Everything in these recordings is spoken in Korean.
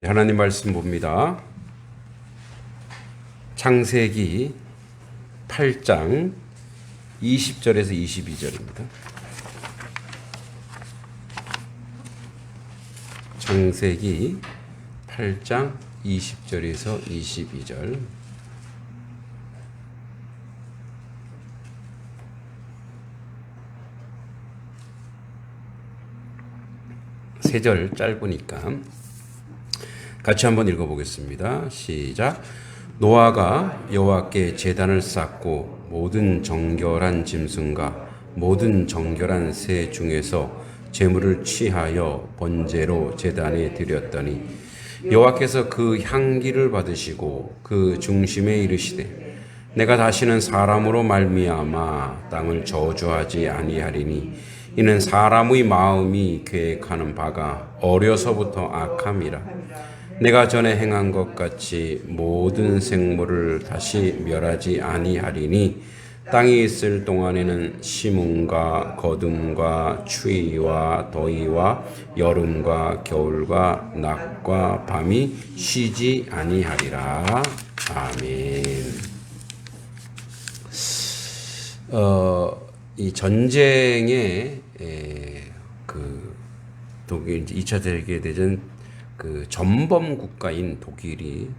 하나님 말씀 봅니다. 창세기 8장 20절에서 22절입니다. 창세기 8장 20절에서 22절. 세 절 짧으니까 같이 한번 읽어보겠습니다. 시작. 노아가 여호와께 제단을 쌓고 모든 정결한 짐승과 모든 정결한 새 중에서 제물을 취하여 번제로 제단에 드렸더니 여호와께서 그 향기를 받으시고 그 중심에 이르시되 내가 다시는 사람으로 말미암아 땅을 저주하지 아니하리니 이는 사람의 마음이 계획하는 바가 어려서부터 악함이라. 내가 전에 행한 것 같이 모든 생물을 다시 멸하지 아니하리니 땅에 있을 동안에는 심음과 거둠과 추위와 더위와 여름과 겨울과 낮과 밤이 쉬지 아니하리라. 아멘. 이 전쟁의 그 독일 2차 세계대전 그 전범 국가인 독일이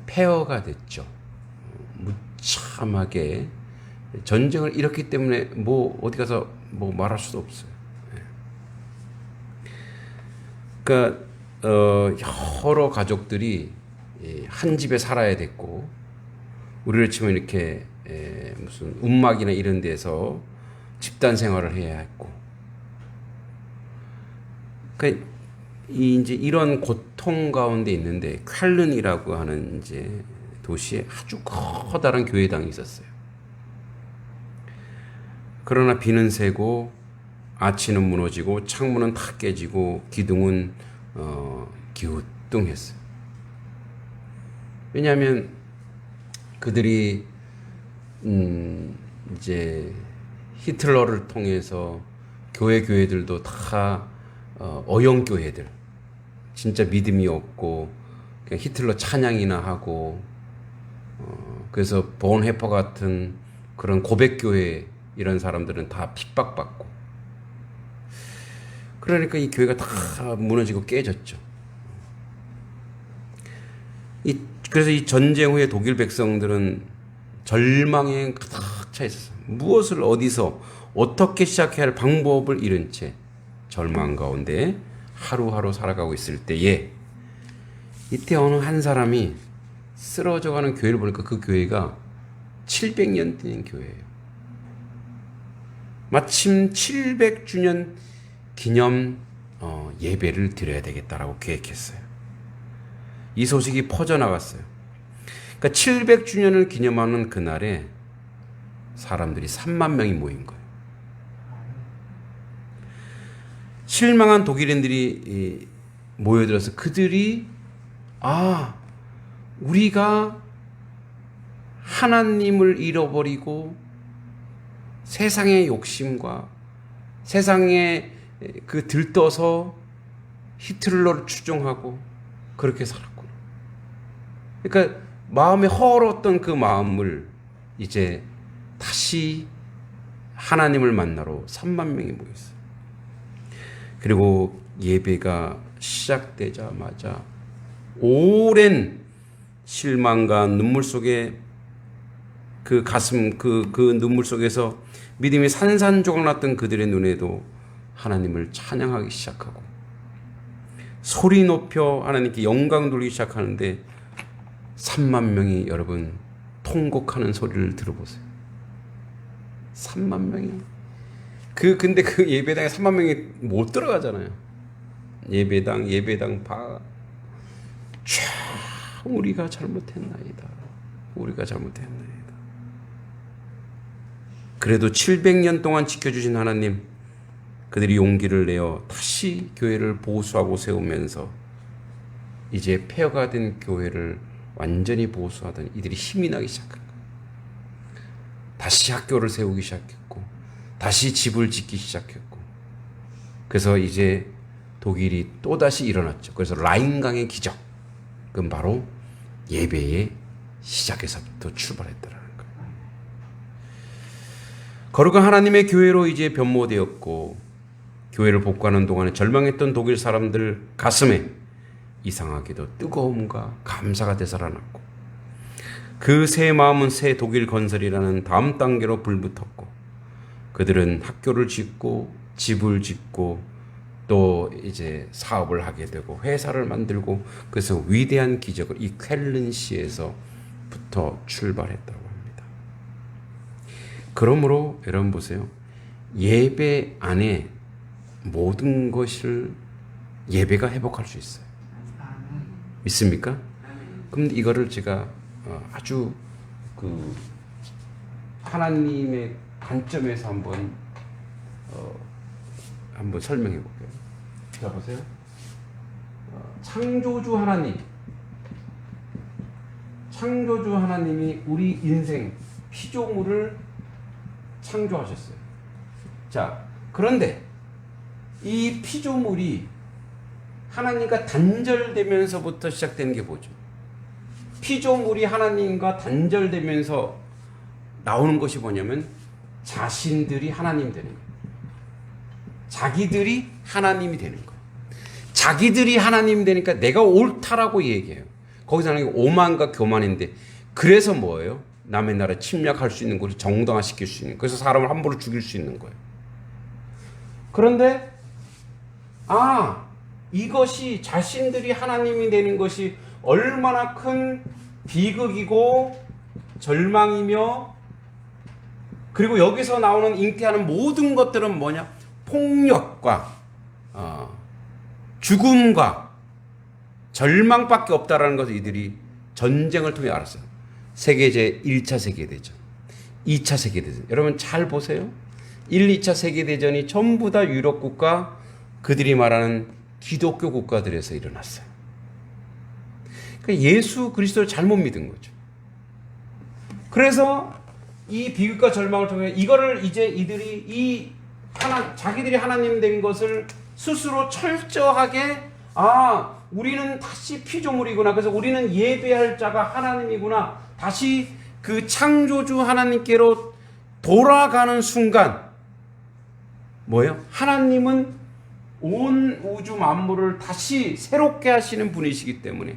폐허가 됐죠. 무참하게 전쟁을 일으켰기 때문에 뭐 어디 가서 뭐 말할 수도 없어요. 그러니까 여러 가족들이 한 집에 살아야 됐고, 우리를 치면 이렇게 무슨 움막이나 이런 데서 집단 생활을 해야 했고, 그러니까 이제 이런 고통 가운데 있는데 쾰른이라고 하는 이제 도시에 아주 커다란 교회당이 있었어요. 그러나 비는 새고 아치는 무너지고 창문은 다 깨지고 기둥은 기우뚱했어요. 왜냐하면 그들이 이제 히틀러를 통해서 교회들도 다 어영교회들, 진짜 믿음이 없고 그냥 히틀러 찬양이나 하고, 그래서 본헤퍼 같은 그런 고백교회 이런 사람들은 다 핍박받고, 그러니까 이 교회가 다 무너지고 깨졌죠. 그래서 이 전쟁 후에 독일 백성들은 절망에 가득 차 있었어요. 무엇을 어디서 어떻게 시작해야 할 방법을 잃은 채 절망 가운데 하루하루 살아가고 있을 때에, 이때 어느 한 사람이 쓰러져가는 교회를 보니까 그 교회가 700년 된 교회예요. 마침 700주년 기념 예배를 드려야 되겠다라고 계획했어요. 이 소식이 퍼져나갔어요. 그러니까 700주년을 기념하는 그날에 사람들이 3만 명이 모인 거예요. 실망한 독일인들이 모여들어서 그들이 우리가 하나님을 잃어버리고 세상의 욕심과 세상에 그 들떠서 히틀러를 추종하고 그렇게 살았구나. 그러니까 마음에 허얼었던 그 마음을 이제 다시 하나님을 만나러 3만 명이 모였어요. 그리고 예배가 시작되자마자 오랜 실망과 눈물 속에 그 가슴, 그 눈물 속에서 믿음이 산산조각 났던 그들의 눈에도 하나님을 찬양하기 시작하고 소리 높여 하나님께 영광 돌리기 시작하는데 3만 명이 여러분 통곡하는 소리를 들어보세요. 3만 명이요. 근데 그 예배당에 3만 명이 못 들어가잖아요. 예배당 우리가 잘못했나이다. 우리가 잘못했나이다. 그래도 700년 동안 지켜주신 하나님, 그들이 용기를 내어 다시 교회를 보수하고 세우면서 이제 폐허가 된 교회를 완전히 보수하던 이들이 힘이 나기 시작한 거예요. 다시 학교를 세우기 시작했고, 다시 집을 짓기 시작했고, 그래서 이제 독일이 또다시 일어났죠. 그래서 라인강의 기적, 그건 바로 예배의 시작에서부터 출발했더라는 거예요. 거룩한 하나님의 교회로 이제 변모되었고, 교회를 복구하는 동안에 절망했던 독일 사람들 가슴에 이상하게도 뜨거움과 감사가 되살아났고, 그 새 마음은 새 독일 건설이라는 다음 단계로 불붙었고, 그들은 학교를 짓고 집을 짓고 또 이제 사업을 하게 되고 회사를 만들고, 그래서 위대한 기적을 이 쾰른시에서부터 출발했다고 합니다. 그러므로 여러분 보세요. 예배 안에 모든 것을 예배가 회복할 수 있어요. 믿습니까? 그럼 이거를 제가 아주 그 하나님의 관점에서 한번 설명해 볼게요. 자, 보세요. 창조주 하나님이 우리 인생 피조물을 창조하셨어요. 자, 그런데 이 피조물이 하나님과 단절되면서부터 시작되는 게 뭐죠? 피조물이 하나님과 단절되면서 나오는 것이 뭐냐면 자신들이 하나님이 되는 거예요. 자기들이 하나님이 되는 거예요. 자기들이 하나님이 되니까 내가 옳다라고 얘기해요. 거기서 하는 게 오만과 교만인데, 그래서 뭐예요? 남의 나라 침략할 수 있는 것을 정당화시킬 수 있는, 그래서 사람을 함부로 죽일 수 있는 거예요. 그런데 이것이 자신들이 하나님이 되는 것이 얼마나 큰 비극이고 절망이며, 그리고 여기서 나오는 잉태하는 모든 것들은 뭐냐? 폭력과 죽음과 절망밖에 없다라는 것을 이들이 전쟁을 통해 알았어요. 1차 세계대전, 2차 세계대전. 여러분 잘 보세요. 1, 2차 세계대전이 전부 다 유럽 국가, 그들이 말하는 기독교 국가들에서 일어났어요. 그러니까 예수 그리스도를 잘못 믿은 거죠. 그래서 이 비극과 절망을 통해 이거를 이제 이들이 자기들이 하나님 된 것을 스스로 철저하게, 우리는 다시 피조물이구나, 그래서 우리는 예배할 자가 하나님이구나, 다시 그 창조주 하나님께로 돌아가는 순간 뭐예요? 하나님은 온 우주 만물을 다시 새롭게 하시는 분이시기 때문에,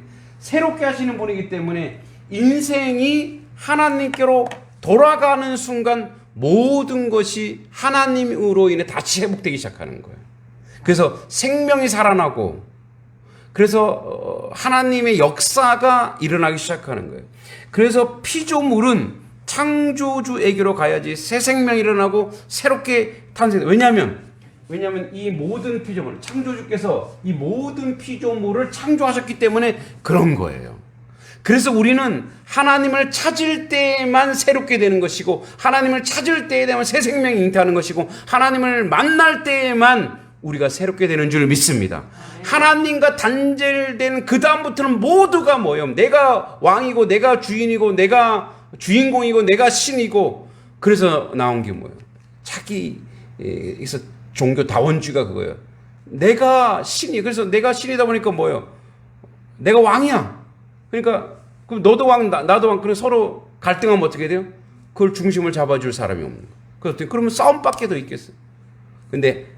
인생이 하나님께로 돌아가는 순간 모든 것이 하나님으로 인해 다시 회복되기 시작하는 거예요. 그래서 생명이 살아나고, 그래서 하나님의 역사가 일어나기 시작하는 거예요. 그래서 피조물은 창조주에게로 가야지 새 생명이 일어나고 새롭게 탄생해요. 왜냐하면 이 모든 피조물, 창조주께서 이 모든 피조물을 창조하셨기 때문에 그런 거예요. 그래서 우리는 하나님을 찾을 때에만 새롭게 되는 것이고, 하나님을 찾을 때에만 새 생명이 잉태하는 것이고, 하나님을 만날 때에만 우리가 새롭게 되는 줄 믿습니다. 하나님과 단절된 그 다음부터는 모두가 뭐예요? 내가 왕이고, 내가 주인이고, 내가 주인공이고, 내가 신이고, 그래서 나온 게 뭐예요? 자기에서 종교 다원주의가 그거예요. 내가 신이, 그래서 내가 신이다 보니까 뭐예요? 내가 왕이야. 그러니까 그럼 너도 왕, 나도 왕, 그럼 서로 갈등하면 어떻게 돼요? 그걸 중심을 잡아줄 사람이 없는 거예요. 그러면 싸움밖에 더 있겠어요. 근데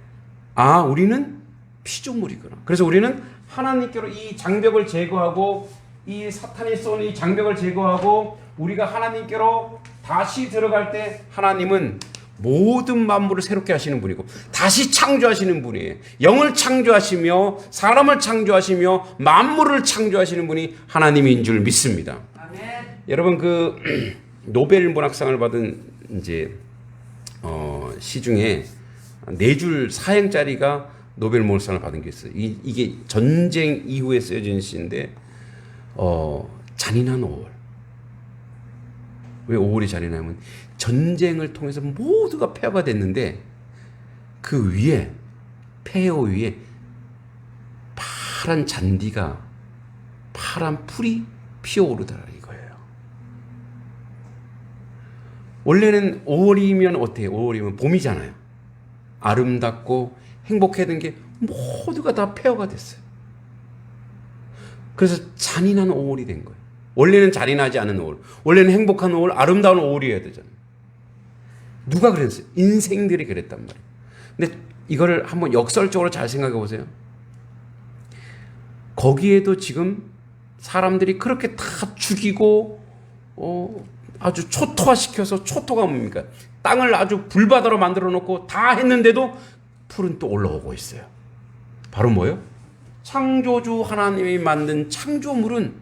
우리는 피조물이구나. 그래서 우리는 하나님께로 이 장벽을 제거하고, 이 사탄이 쏘는 이 장벽을 제거하고 우리가 하나님께로 다시 들어갈 때, 하나님은 모든 만물을 새롭게 하시는 분이고 다시 창조하시는 분이에요. 영을 창조하시며 사람을 창조하시며 만물을 창조하시는 분이 하나님인 줄 믿습니다. 아멘. 여러분 그 노벨 문학상을 받은 이제 시 중에 4줄 사행짜리가 노벨 문학상을 받은 게 있어요. 이게 전쟁 이후에 쓰여진 시인데 잔인한 5월. 왜 5월이 잔인하면 전쟁을 통해서 모두가 폐허가 됐는데 그 위에, 폐허 위에 파란 잔디가, 파란 풀이 피어오르더라 이거예요. 원래는 5월이면 어때요? 5월이면 봄이잖아요. 아름답고 행복해야 되는 게 모두가 다 폐허가 됐어요. 그래서 잔인한 5월이 된 거예요. 원래는 잔인하지 않은 5월, 원래는 행복한 5월, 아름다운 5월이어야 되잖아요. 누가 그랬어요? 인생들이 그랬단 말이에요. 근데 이거를 한번 역설적으로 잘 생각해 보세요. 거기에도 지금 사람들이 그렇게 다 죽이고 아주 초토화시켜서, 초토가 뭡니까? 땅을 아주 불바다로 만들어 놓고 다 했는데도 풀은 또 올라오고 있어요. 바로 뭐예요? 창조주 하나님이 만든 창조물은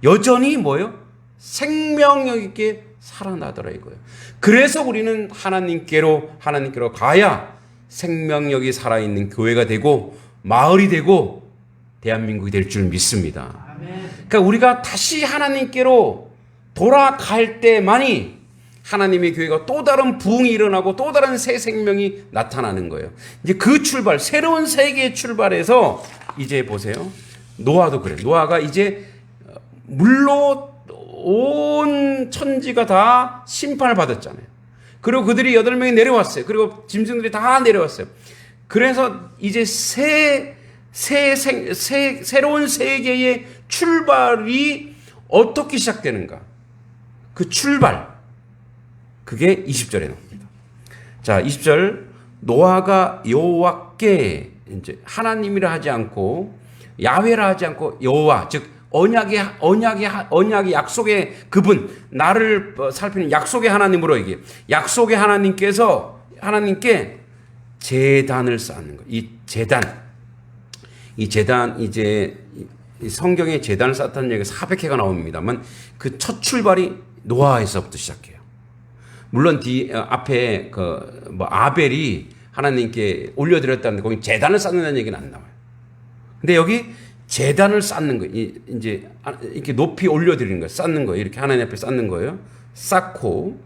여전히 뭐예요? 생명력 있게 살아나더라 이거예요. 그래서 우리는 하나님께로 가야 생명력이 살아있는 교회가 되고 마을이 되고 대한민국이 될 줄 믿습니다. 그러니까 우리가 다시 하나님께로 돌아갈 때만이 하나님의 교회가 또 다른 부흥이 일어나고 또 다른 새 생명이 나타나는 거예요. 이제 그 출발, 새로운 세계의 출발에서 이제 보세요. 노아도 그래. 노아가 이제 물로 온 천지가 다 심판을 받았잖아요. 그리고 그들이 8명이 내려왔어요. 그리고 짐승들이 다 내려왔어요. 그래서 이제 새로운 세계의 출발이 어떻게 시작되는가? 그 출발. 그게 20절에 나옵니다. 자, 20절. 노아가 여호와께 이제 하나님이라 하지 않고 야훼라 하지 않고 여호와, 즉 언약의 약속의 그분, 나를 살피는 약속의 하나님으로 얘기해요. 약속의 하나님께 제단을 쌓는 거예요. 이 제단 이제 성경에 제단을 쌓았다는 얘기가 400회가 나옵니다만 그 첫 출발이 노아에서부터 시작해요. 물론 앞에 아벨이 하나님께 올려드렸다는데 거기 제단을 쌓는다는 얘기는 안 나와요. 근데 여기 제단을 쌓는 거예요. 이제 이렇게 높이 올려드리는 거예요. 쌓는 거예요. 이렇게 하나님 앞에 쌓는 거예요. 쌓고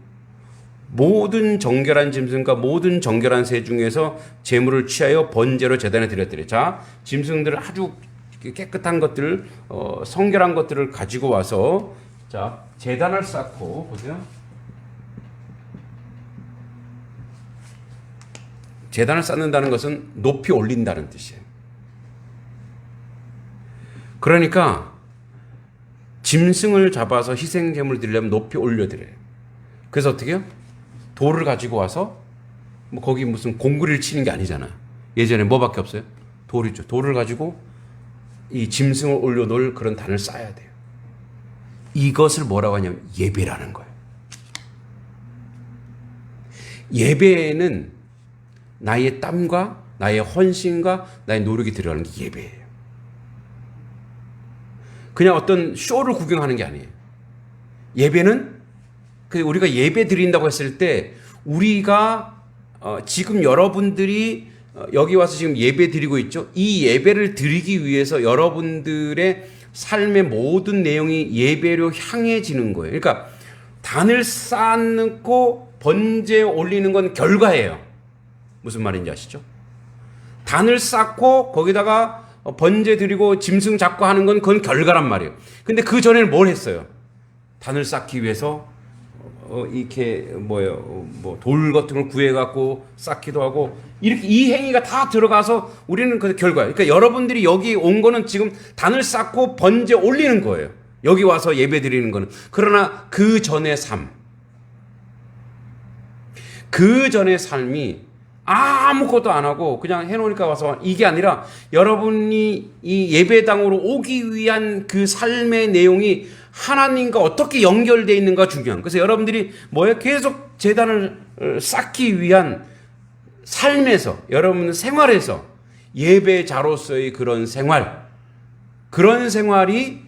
모든 정결한 짐승과 모든 정결한 새 중에서 제물을 취하여 번제로 제단에 드렸더래. 자, 짐승들을 아주 깨끗한 것들, 성결한 것들을 가지고 와서 자 제단을 쌓고 보세요. 제단을 쌓는다는 것은 높이 올린다는 뜻이에요. 그러니까 짐승을 잡아서 희생제물 드리려면 높이 올려드려요. 그래서 어떻게 해요? 돌을 가지고 와서 거기 무슨 공구리를 치는 게 아니잖아요. 예전에 뭐밖에 없어요? 돌이죠. 돌을 가지고 이 짐승을 올려놓을 그런 단을 쌓아야 돼요. 이것을 뭐라고 하냐면 예배라는 거예요. 예배에는 나의 땀과 나의 헌신과 나의 노력이 들어가는 게 예배예요. 그냥 어떤 쇼를 구경하는 게 아니에요. 예배는 우리가 예배 드린다고 했을 때 우리가 지금 여러분들이 여기 와서 지금 예배 드리고 있죠. 이 예배를 드리기 위해서 여러분들의 삶의 모든 내용이 예배로 향해지는 거예요. 그러니까 단을 쌓고 번제 올리는 건 결과예요. 무슨 말인지 아시죠? 단을 쌓고 거기다가 번제 드리고 짐승 잡고 하는 건 그건 결과란 말이에요. 근데 그 전에는 뭘 했어요? 단을 쌓기 위해서 이렇게 돌 같은 걸 구해갖고 쌓기도 하고 이렇게 이 행위가 다 들어가서 우리는 그 결과예요. 그러니까 여러분들이 여기 온 거는 지금 단을 쌓고 번제 올리는 거예요. 여기 와서 예배 드리는 거는. 그러나 그 전의 삶, 그 전의 삶이 아무것도 안 하고 그냥 해놓으니까 와서 이게 아니라 여러분이 이 예배당으로 오기 위한 그 삶의 내용이 하나님과 어떻게 연결되어 있는가 중요한. 그래서 여러분들이 계속 제단을 쌓기 위한 삶에서 여러분 생활에서 예배자로서의 그런 생활이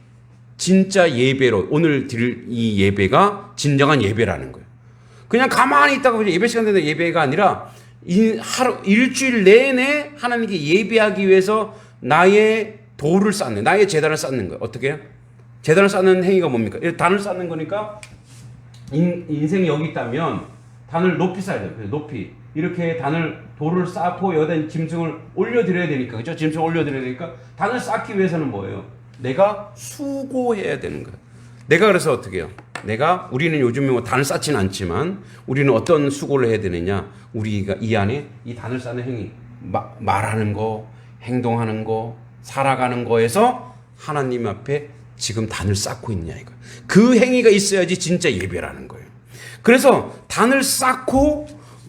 진짜 예배로 오늘 드릴 이 예배가 진정한 예배라는 거예요. 그냥 가만히 있다가 예배 시간 되는 예배가 아니라 일주일 내내 하나님께 예배하기 위해서 나의 돌을 쌓는, 나의 제단을 쌓는 거예요. 어떻게 해요? 제단을 쌓는 행위가 뭡니까? 단을 쌓는 거니까 인생이 여기 있다면 단을 높이 쌓아야 돼요. 그래서 높이 이렇게 돌을 쌓고 여기다 짐승을 올려드려야 되니까, 그렇죠? 짐승을 올려드려야 되니까 단을 쌓기 위해서는 뭐예요? 내가 수고해야 되는 거예요. 내가 그래서 어떻게 해요? 우리는 요즘에 단을 쌓지는 않지만 우리는 어떤 수고를 해야 되느냐? 우리가 이 안에 이 단을 쌓는 행위, 말하는 거, 행동하는 거, 살아가는 거에서 하나님 앞에 지금 단을 쌓고 있냐 이거. 그 행위가 있어야지 진짜 예배라는 거예요. 그래서 단을 쌓고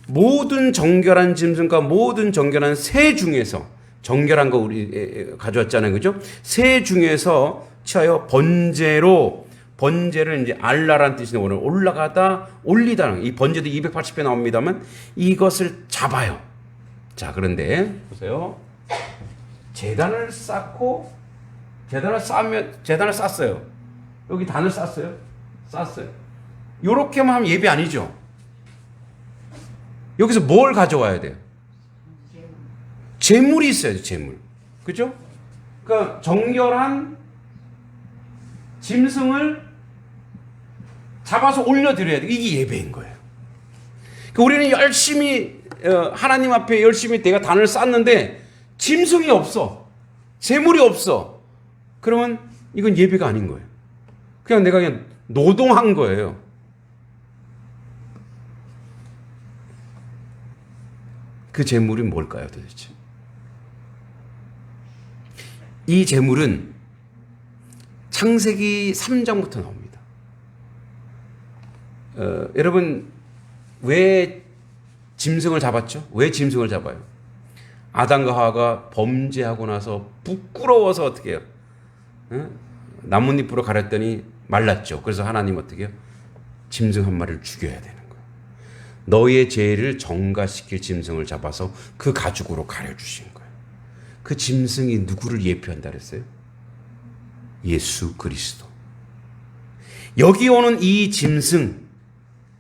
모든 정결한 짐승과 모든 정결한 새 중에서, 정결한 거 우리 가져왔잖아요, 그죠? 새 중에서 취하여 번제를 이제 알라란 뜻인데 오늘 올라가다 올리다는, 이 번제도 280회 나옵니다만 이것을 잡아요. 자, 그런데 보세요. 제단을 쌓고 제단을 쌓았어요. 여기 단을 쌓았어요. 요렇게만 하면 예배 아니죠. 여기서 뭘 가져와야 돼요? 재물이 있어야죠, 재물. 그죠? 그러니까 정결한 짐승을 잡아서 올려드려야 돼. 이게 예배인 거예요. 그러니까 우리는 열심히 하나님 앞에 열심히 내가 단을 쌓는데 짐승이 없어. 재물이 없어. 그러면 이건 예배가 아닌 거예요. 그냥 내가 그냥 노동한 거예요. 그 재물이 뭘까요, 도대체? 이 재물은 창세기 3장부터 나옵니다. 여러분, 왜 짐승을 잡았죠? 왜 짐승을 잡아요? 아담과 하와가 범죄하고 나서 부끄러워서 어떻게 해요? 나뭇잎으로 가렸더니 말랐죠. 그래서 하나님 어떻게 해요? 짐승 한 마리를 죽여야 되는 거예요. 너희의 죄를 정가시킬 짐승을 잡아서 그 가죽으로 가려주신 거예요. 그 짐승이 누구를 예표한다 그랬어요? 예수 그리스도. 여기 오는 이 짐승,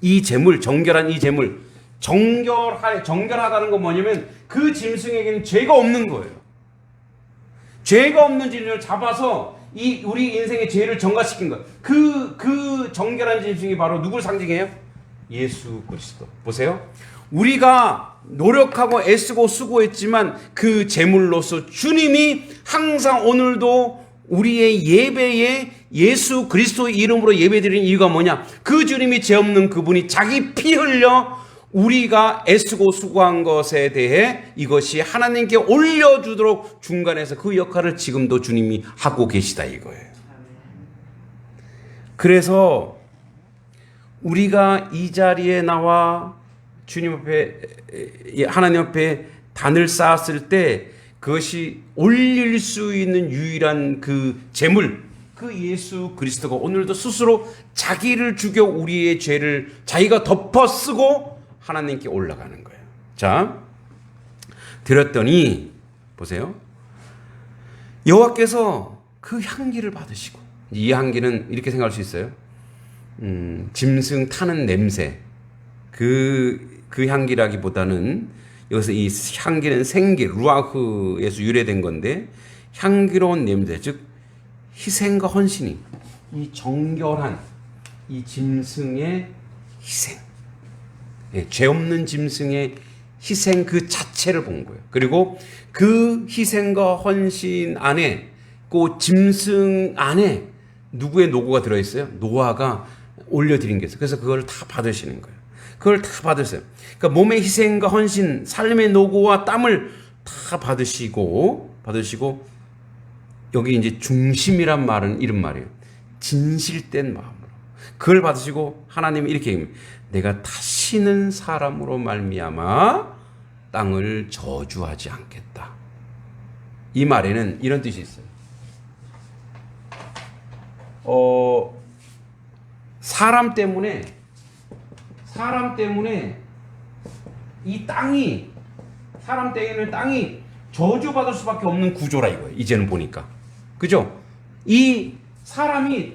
이 재물, 정결한 이 재물, 정결하다는 건 뭐냐면 그 짐승에게는 죄가 없는 거예요. 죄가 없는 짐승을 잡아서 우리 인생의 죄를 정가시킨 것. 그 정결한 짐승이 바로 누굴 상징해요? 예수 그리스도. 보세요. 우리가 노력하고 애쓰고 수고했지만 그 제물로서 주님이 항상 오늘도 우리의 예배에 예수 그리스도의 이름으로 예배드리는 이유가 뭐냐? 그 주님이 죄 없는 그분이 자기 피 흘려 우리가 애쓰고 수고한 것에 대해 이것이 하나님께 올려주도록 중간에서 그 역할을 지금도 주님이 하고 계시다 이거예요. 그래서 우리가 이 자리에 나와 주님 앞에, 하나님 앞에 단을 쌓았을 때 그것이 올릴 수 있는 유일한 그 재물, 그 예수 그리스도가 오늘도 스스로 자기를 죽여 우리의 죄를 자기가 덮어 쓰고 하나님께 올라가는 거예요. 자, 드렸더니 보세요. 여호와께서 그 향기를 받으시고, 이 향기는 이렇게 생각할 수 있어요. 짐승 타는 냄새, 그 향기라기보다는 여기서 이 향기는 생기, 루아흐에서 유래된 건데 향기로운 냄새, 즉 희생과 헌신이 이 정결한 이 짐승의 희생, 죄 없는 짐승의 희생 그 자체를 본 거예요. 그리고 그 희생과 헌신 안에, 그 짐승 안에 누구의 노고가 들어있어요? 노아가 올려드린 게 있어요. 그래서 그걸 다 받으시는 거예요. 그걸 다 받으세요. 그러니까 몸의 희생과 헌신, 삶의 노고와 땀을 다 받으시고 여기 이제 중심이란 말은 이런 말이에요. 진실된 마음으로 그걸 받으시고 하나님이 이렇게 얘기합니다. 내가 다시는 사람으로 말미암아 땅을 저주하지 않겠다. 이 말에는 이런 뜻이 있어요. 사람 때문에 이 땅이, 사람 때문에 땅이 저주받을 수밖에 없는 구조라 이거예요. 이제는 보니까. 그죠? 이 사람의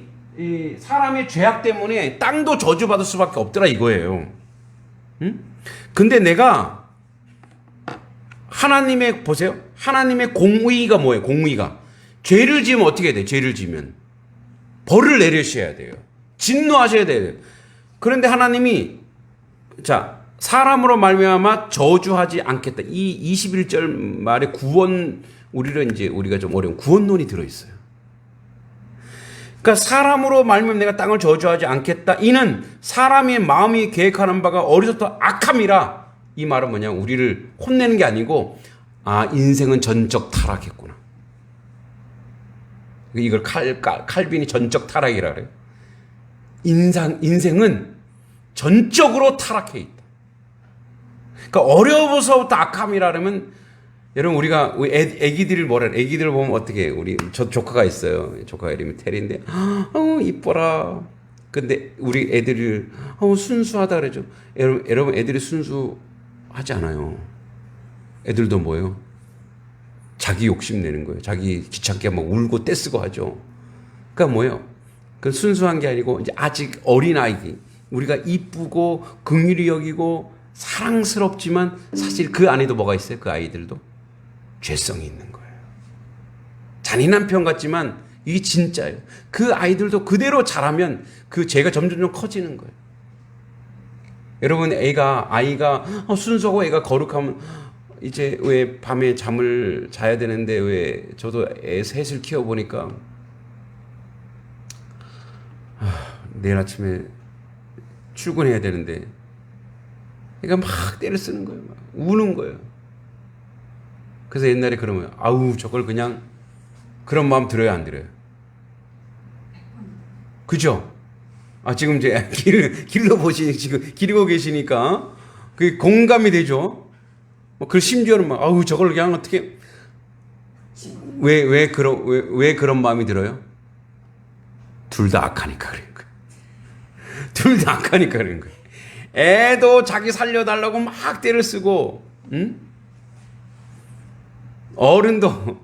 죄악 때문에 땅도 저주받을 수밖에 없더라 이거예요. 응? 근데 내가 보세요. 하나님의 공의가 뭐예요? 공의가. 죄를 지으면 어떻게 해야 돼요? 죄를 지으면 벌을 내리셔야 돼요. 진노하셔야 돼요. 그런데 하나님이 사람으로 말미암아 저주하지 않겠다. 이 21절 말에 구원, 우리가 좀 어려운 구원론이 들어있어요. 그러니까 사람으로 말미암아 내가 땅을 저주하지 않겠다. 이는 사람의 마음이 계획하는 바가 어리석도 악함이라. 이 말은 뭐냐? 우리를 혼내는 게 아니고 아, 인생은 전적 타락했구나. 이걸 칼빈이 전적 타락이라 그래요. 인생은 전적으로 타락해 있다. 그러니까 어려워서부터 악함이라면, 여러분, 우리가 애기들을 애기들 보면 어떻게 해요? 저 조카가 있어요. 조카가 이름이 테리인데, 이뻐라. 근데 우리 애들을, 순수하다 그러죠. 여러분, 애들이 순수하지 않아요. 애들도 뭐예요? 자기 욕심 내는 거예요. 자기 귀찮게 막 울고 떼쓰고 하죠. 그러니까 뭐예요? 그 순수한 게 아니고 이제 아직 어린 아이기, 우리가 이쁘고 긍휼히 여기고 사랑스럽지만 사실 그 안에도 뭐가 있어요? 그 아이들도 죄성이 있는 거예요. 잔인한 표현 같지만 이게 진짜예요. 그 아이들도 그대로 자라면 그 죄가 점점 커지는 거예요. 여러분, 아이가 순수하고 애가 거룩하면 이제 왜 밤에 잠을 자야 되는데, 왜 저도 애 셋을 키워보니까 내일 아침에 출근해야 되는데 애가 막 때를 쓰는 거예요. 막 우는 거예요. 그래서 옛날에 그러면 저걸 그냥, 그런 마음 들어요, 안 들어요? 그죠? 지금 이제 길러 보시니, 지금 기르고 계시니까 그게 공감이 되죠? 그 심지어는 막, 저걸 그냥 어떻게, 왜 그런 마음이 들어요? 둘 다 악하니까 그런 거예요. 둘 다 악하니까 그런 거예요. 애도 자기 살려달라고 막 때를 쓰고, 응? 어른도,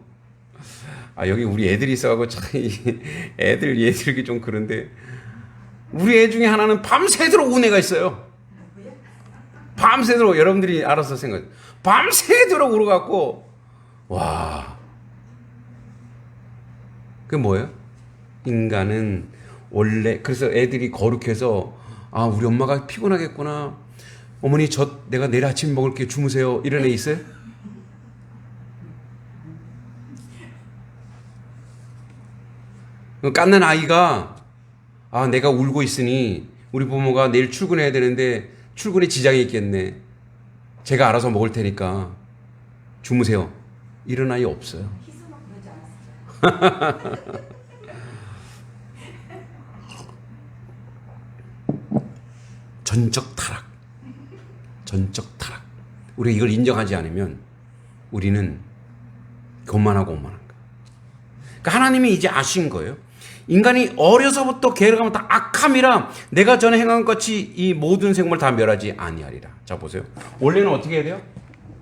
여기 우리 애들이 있어가지고 참, 얘들이 좀 그런데, 우리 애 중에 하나는 밤새도록 운 애가 있어요. 밤새도록, 여러분들이 알아서 생각해. 밤새도록 울어갖고, 와. 그게 뭐예요? 인간은 원래, 그래서 애들이 거룩해서, 우리 엄마가 피곤하겠구나. 어머니, 내가 내일 아침 먹을게, 주무세요. 이런 애 있어요? 깐난 아이가, 내가 울고 있으니 우리 부모가 내일 출근해야 되는데 출근에 지장이 있겠네. 제가 알아서 먹을 테니까 주무세요. 이런 아이 없어요. 전적 타락. 우리가 이걸 인정하지 않으면 우리는 교만하고 오만한 거예요. 그러니까 하나님이 이제 아신 거예요. 인간이 어려서부터 게으르가면 다 악함이라 내가 전에 행한 것 같이 이 모든 생물 다 멸하지 아니하리라. 자, 보세요. 원래는 어떻게 해야 돼요?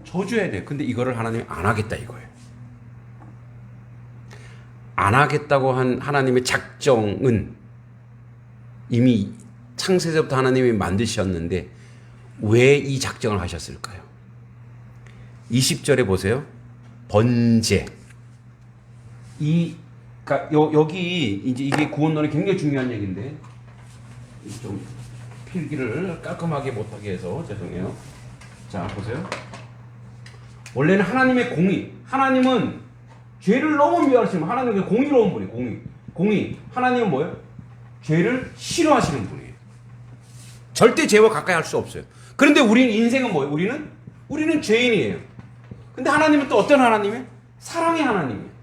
저주해야 돼요. 근데 이거를 하나님이 안 하겠다 이거예요. 안 하겠다고 한 하나님의 작정은 이미 창세전부터 하나님이 만드셨는데 왜 이 작정을 하셨을까요? 20절에 보세요. 번제. 그러니까 여기 이제 이게 구원론에 굉장히 중요한 얘기인데 좀 필기를 깔끔하게 못하게 해서 죄송해요. 자, 보세요. 원래는 하나님의 공의. 하나님은 죄를 너무 미워하시는, 하나님은 공의로운 분이에요. 공의. 하나님은 뭐예요? 죄를 싫어하시는 분이에요. 절대 죄와 가까이 할 수 없어요. 그런데 우리는 인생은 뭐예요? 우리는 죄인이에요. 근데 하나님은 또 어떤 하나님이에요? 사랑의 하나님이에요.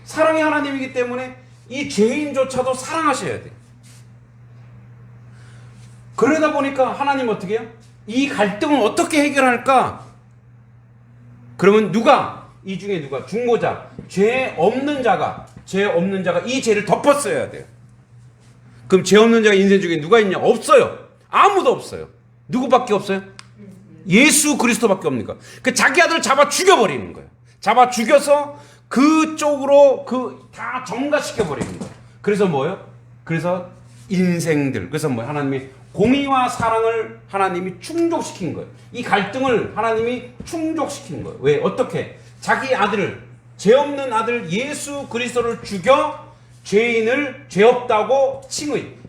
사랑의 하나님이기 때문에 이 죄인조차도 사랑하셔야 돼요. 그러다 보니까 하나님 어떻게 해요? 이 갈등을 어떻게 해결할까? 그러면 이 중에 누가? 중보자, 죄 없는 자가 이 죄를 덮었어야 돼요. 그럼 죄 없는 자가 인생 중에 누가 있냐? 없어요. 아무도 없어요. 누구밖에 없어요? 예수 그리스도밖에 없는 거예요. 자기 아들을 잡아 죽여버리는 거예요. 잡아 죽여서 그쪽으로 다 점가시켜버리는 거예요. 그래서 뭐예요? 그래서 인생들. 그래서 뭐예요? 하나님이 공의와 사랑을 하나님이 충족시킨 거예요. 이 갈등을 하나님이 충족시킨 거예요. 왜? 어떻게? 자기 아들을, 죄 없는 아들 예수 그리스도를 죽여 죄인을 죄 없다고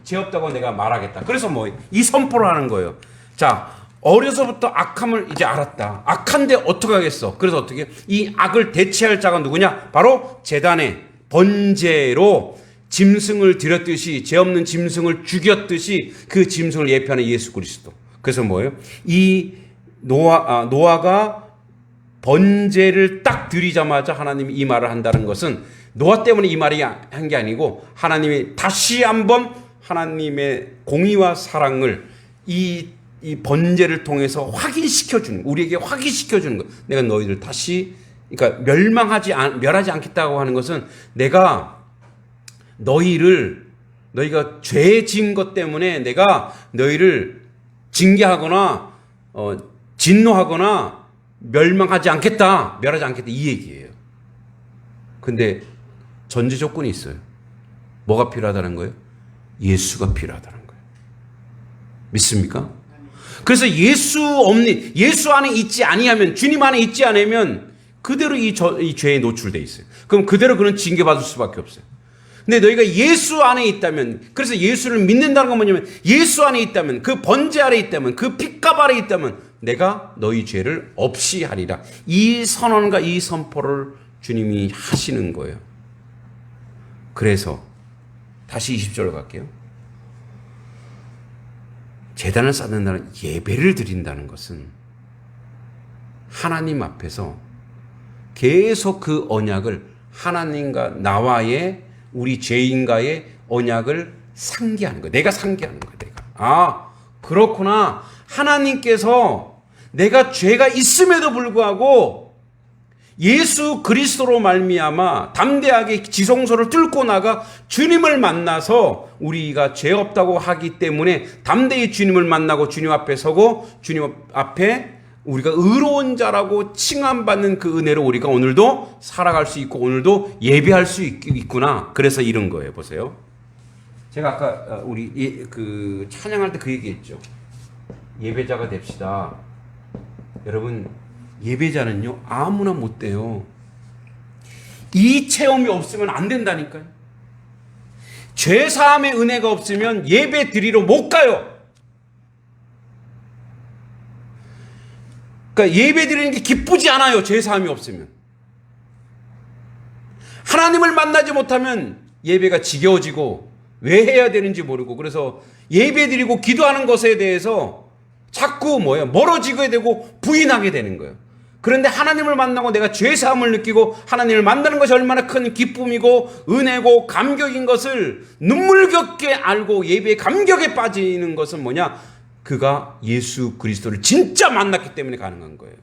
죄 없다고 내가 말하겠다. 그래서 이 선포를 하는 거예요. 자, 어려서부터 악함을 이제 알았다. 악한데 어떻게 하겠어? 그래서 어떻게? 이 악을 대체할 자가 누구냐? 바로 제단에 번제로 짐승을 드렸듯이, 죄 없는 짐승을 죽였듯이 그 짐승을 예표하는 예수 그리스도. 그래서 뭐예요? 이 노아가 번제를 딱 드리자마자 하나님이 이 말을 한다는 것은 노아 때문에 이 말이 한 게 아니고 하나님이 다시 한번 하나님의 공의와 사랑을 이 번제를 통해서 확인시켜주는, 우리에게 확인시켜주는 것. 내가 너희들 다시, 그러니까 멸하지 않겠다고 하는 것은 내가 너희가 죄 지은 것 때문에 내가 너희를 징계하거나 진노하거나 멸하지 않겠다 이 얘기예요. 근데 전제 조건이 있어요. 뭐가 필요하다는 거예요? 예수가 필요하다는 거예요. 믿습니까? 그래서 예수 안에 있지 아니하면, 주님 안에 있지 않으면 그대로 이 죄에 노출돼 있어요. 그럼 그대로 그는 징계받을 수밖에 없어요. 근데 너희가 예수 안에 있다면, 그래서 예수를 믿는다는 건 뭐냐면, 예수 안에 있다면, 그 번제 아래 있다면, 그 핏값 아래 있다면 내가 너희 죄를 없이 하리라. 이 선언과 이 선포를 주님이 하시는 거예요. 그래서 다시 20절로 갈게요. 제단을 쌓는다는, 예배를 드린다는 것은 하나님 앞에서 계속 그 언약을, 하나님과 나와의, 우리 죄인과의 언약을 상기하는 거예요. 내가 상기하는 거예요. 내가. 그렇구나. 하나님께서 내가 죄가 있음에도 불구하고 예수 그리스도로 말미암아 담대하게 지성소를 뚫고 나가 주님을 만나서, 우리가 죄 없다고 하기 때문에 담대히 주님을 만나고 주님 앞에 서고 주님 앞에 우리가 의로운 자라고 칭함받는 그 은혜로 우리가 오늘도 살아갈 수 있고 오늘도 예배할 수 있구나. 그래서 이런 거예요. 보세요. 제가 아까 우리 찬양할 때 그 얘기했죠. 예배자가 됩시다. 여러분, 예배자는요 아무나 못 돼요. 이 체험이 없으면 안 된다니까요. 죄사함의 은혜가 없으면 예배 드리러 못 가요. 그러니까 예배 드리는 게 기쁘지 않아요. 죄사함이 없으면. 하나님을 만나지 못하면 예배가 지겨워지고 왜 해야 되는지 모르고, 그래서 예배 드리고 기도하는 것에 대해서 자꾸 멀어지게 되고 부인하게 되는 거예요. 그런데 하나님을 만나고 내가 죄사함을 느끼고 하나님을 만나는 것이 얼마나 큰 기쁨이고 은혜고 감격인 것을 눈물겹게 알고 예배의 감격에 빠지는 것은 뭐냐? 그가 예수 그리스도를 진짜 만났기 때문에 가능한 거예요.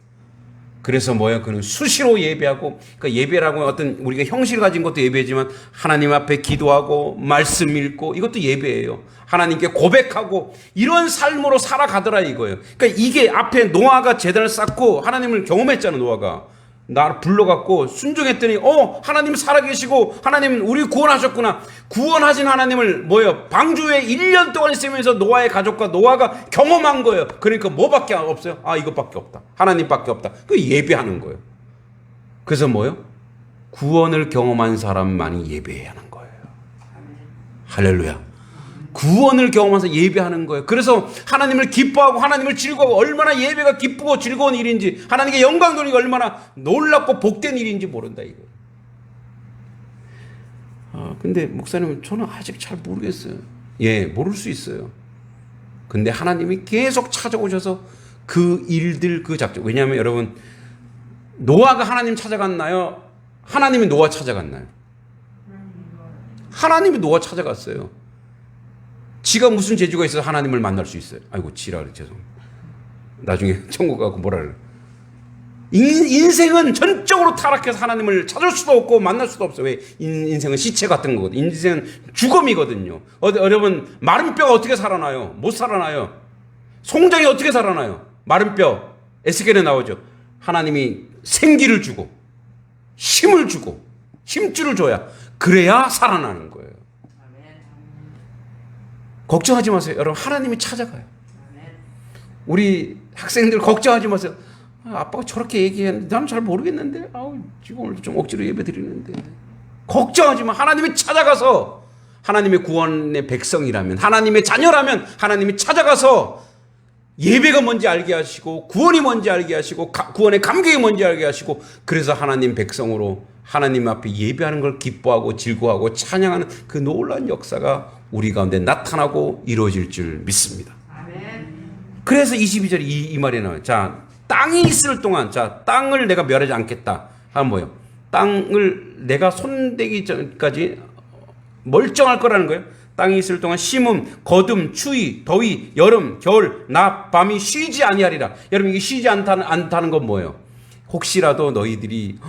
그래서 그는 수시로 예배하고, 그러니까 예배라고 어떤 우리가 형식을 가진 것도 예배지만 하나님 앞에 기도하고 말씀 읽고 이것도 예배예요. 하나님께 고백하고 이런 삶으로 살아가더라 이거예요. 그러니까 이게 앞에 노아가 제단을 쌓고 하나님을 경험했잖아. 노아가 나를 불러갖고 순종했더니 하나님 살아계시고 하나님 우리 구원하셨구나. 구원하신 하나님을 방주에 1년 동안 있으면서 노아의 가족과 노아가 경험한 거예요. 그러니까 뭐밖에 없어요? 이것밖에 없다. 하나님밖에 없다. 그 예배하는 거예요. 그래서 구원을 경험한 사람만이 예배해야 하는 거예요. 할렐루야. 구원을 경험해서 예배하는 거예요. 그래서 하나님을 기뻐하고 하나님을 즐거워하고, 얼마나 예배가 기쁘고 즐거운 일인지, 하나님께 영광 돌리기 얼마나 놀랍고 복된 일인지 모른다 이거예요. 근데 목사님은 저는 아직 잘 모르겠어요. 예, 모를 수 있어요. 근데 하나님이 계속 찾아오셔서 그 일들, 그 작전. 왜냐하면 여러분, 노아가 하나님 찾아갔나요? 하나님이 노아 찾아갔나요? 하나님이 노아 찾아갔어요. 지가 무슨 재주가 있어서 하나님을 만날 수 있어요? 아이고, 지랄, 죄송합니다. 나중에 천국 가고 뭐라 그래. 인생은 전적으로 타락해서 하나님을 찾을 수도 없고 만날 수도 없어요. 왜? 인생은 시체 같은 거거든요. 인생은 죽음이거든요. 여러분, 마른 뼈가 어떻게 살아나요? 못 살아나요. 송장이 어떻게 살아나요? 마른 뼈. 에스겔에 나오죠. 하나님이 생기를 주고 힘을 주고 힘줄을 줘야, 그래야 살아나는 거예요. 걱정하지 마세요. 여러분, 하나님이 찾아가요. 우리 학생들 걱정하지 마세요. 아빠가 저렇게 얘기했는데 나는 잘 모르겠는데, 지금 오늘도 좀 억지로 예배 드리는데. 걱정하지 마. 하나님이 찾아가서, 하나님의 구원의 백성이라면, 하나님의 자녀라면 하나님이 찾아가서 예배가 뭔지 알게 하시고, 구원이 뭔지 알게 하시고, 구원의 감격이 뭔지 알게 하시고, 그래서 하나님 백성으로 하나님 앞에 예배하는 걸 기뻐하고 즐거워하고 찬양하는 그 놀라운 역사가 우리 가운데 나타나고 이루어질 줄 믿습니다. 아멘. 그래서 22절에 이 말이 나와요. 자, 땅이 있을 동안, 자, 땅을 내가 멸하지 않겠다 하면 뭐예요? 땅을 내가 손대기 전까지 멀쩡할 거라는 거예요. 땅이 있을 동안 심음, 거둠, 추위, 더위, 여름, 겨울, 낮, 밤이 쉬지 아니하리라. 여러분, 이게 쉬지 않다는 건 뭐예요? 혹시라도 너희들이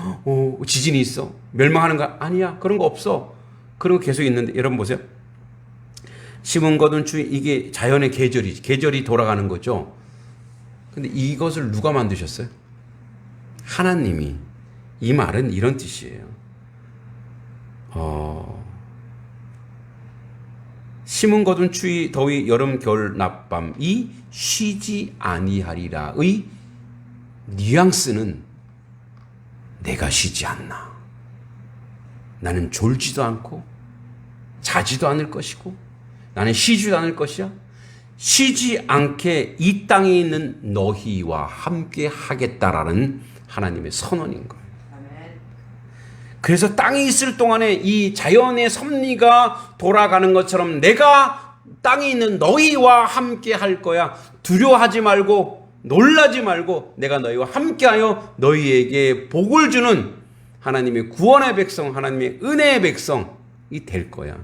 지진이 있어? 멸망하는 거 아니야. 그런 거 없어. 그런 거 계속 있는데 여러분 보세요. 심음, 거둠, 추위, 이게 자연의 계절이지. 계절이 돌아가는 거죠. 근데 이것을 누가 만드셨어요? 하나님이. 이 말은 이런 뜻이에요. 심은 거둔 추위, 더위, 여름, 겨울, 낮, 밤이 쉬지 아니하리라의 뉘앙스는 내가 쉬지 않나. 나는 졸지도 않고 자지도 않을 것이고 나는 쉬지도 않을 것이야. 쉬지 않게 이 땅에 있는 너희와 함께 하겠다라는 하나님의 선언인 거예요. 그래서 땅이 있을 동안에 이 자연의 섭리가 돌아가는 것처럼 내가 땅에 있는 너희와 함께 할 거야. 두려워하지 말고 놀라지 말고 내가 너희와 함께하여 너희에게 복을 주는 하나님의 구원의 백성, 하나님의 은혜의 백성이 될 거야.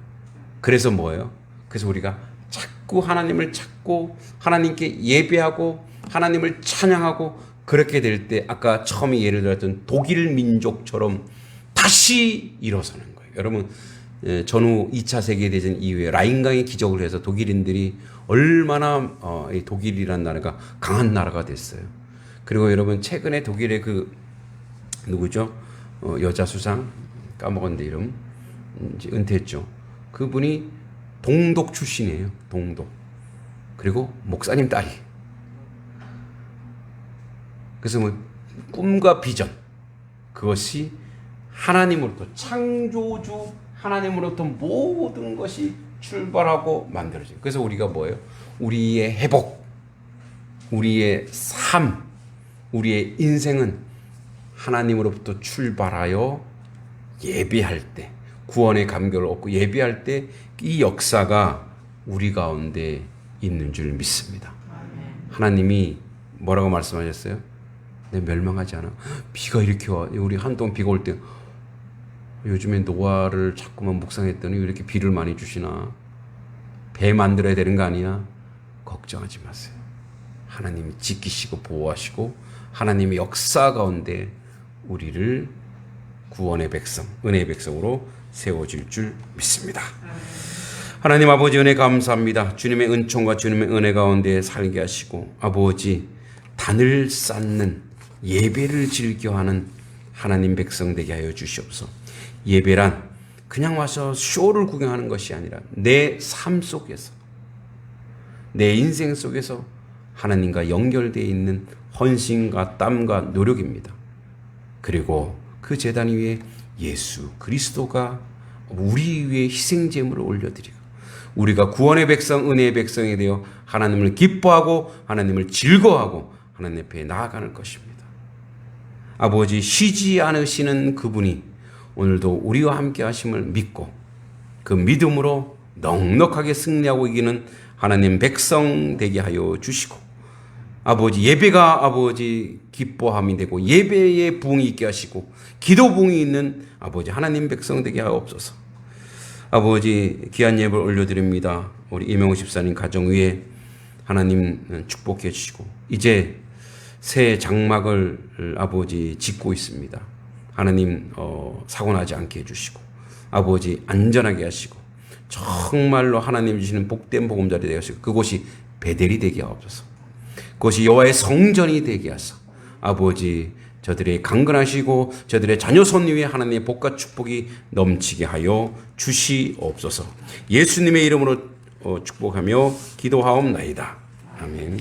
그래서 뭐예요? 그래서 우리가 자꾸 하나님을 찾고 하나님께 예배하고 하나님을 찬양하고 그렇게 될 때 아까 처음에 예를 들었던 독일 민족처럼 다시 일어서는 거예요. 여러분, 전후 2차 세계대전 이후에 라인강의 기적을 해서 독일인들이 얼마나 독일이라는 나라가 강한 나라가 됐어요. 그리고 여러분 최근에 독일의 그 누구죠? 여자 수상 까먹었는데 이름 이제 은퇴했죠. 그분이 동독 출신이에요. 동독. 그리고 목사님 딸이. 그래서 뭐 꿈과 비전 그것이 하나님으로부터 창조주 하나님으로부터 모든 것이 출발하고 만들어져요. 그래서 우리가 뭐예요? 우리의 회복, 우리의 삶, 우리의 인생은 하나님으로부터 출발하여 예배할 때 구원의 감격을 얻고 예배할 때 이 역사가 우리 가운데 있는 줄 믿습니다. 하나님이 뭐라고 말씀하셨어요? 내 멸망하지 않아. 비가 이렇게 와. 우리 한동 비가 올 때 요즘에 노아를 자꾸만 묵상했더니 왜 이렇게 비를 많이 주시나? 배 만들어야 되는 거 아니야? 걱정하지 마세요. 하나님이 지키시고 보호하시고 하나님의 역사 가운데 우리를 구원의 백성, 은혜의 백성으로 세워질 줄 믿습니다. 하나님 아버지 은혜 감사합니다. 주님의 은총과 주님의 은혜 가운데 살게 하시고 아버지 단을 쌓는 예배를 즐겨하는 하나님 백성 되게 하여 주시옵소서. 예배란 그냥 와서 쇼를 구경하는 것이 아니라 내 삶 속에서 내 인생 속에서 하나님과 연결되어 있는 헌신과 땀과 노력입니다. 그리고 그 제단 위에 예수 그리스도가 우리 위에 희생제물을 올려드리고 우리가 구원의 백성, 은혜의 백성이 되어 하나님을 기뻐하고 하나님을 즐거워하고 하나님 앞에 나아가는 것입니다. 아버지 쉬지 않으시는 그분이 오늘도 우리와 함께 하심을 믿고 그 믿음으로 넉넉하게 승리하고 이기는 하나님 백성 되게 하여 주시고 아버지 예배가 아버지 기뻐함이 되고 예배의 부흥이 있게 하시고 기도 부흥이 있는 아버지 하나님 백성 되게 하옵소서. 아버지 귀한 예배를 올려드립니다. 우리 이명호 집사님 가정 위에 하나님 축복해 주시고 이제 새 장막을 아버지 짓고 있습니다. 하나님 사고 나지 않게 해주시고 아버지 안전하게 하시고 정말로 하나님 주시는 복된 보금자리 되게 하시고 그곳이 베델이 되게 하옵소서. 그것이 여호와의 성전이 되게 하소서. 아버지 저들의 강건하시고 저들의 자녀 손 위에 하나님의 복과 축복이 넘치게 하여 주시옵소서. 예수님의 이름으로 축복하며 기도하옵나이다. 아멘.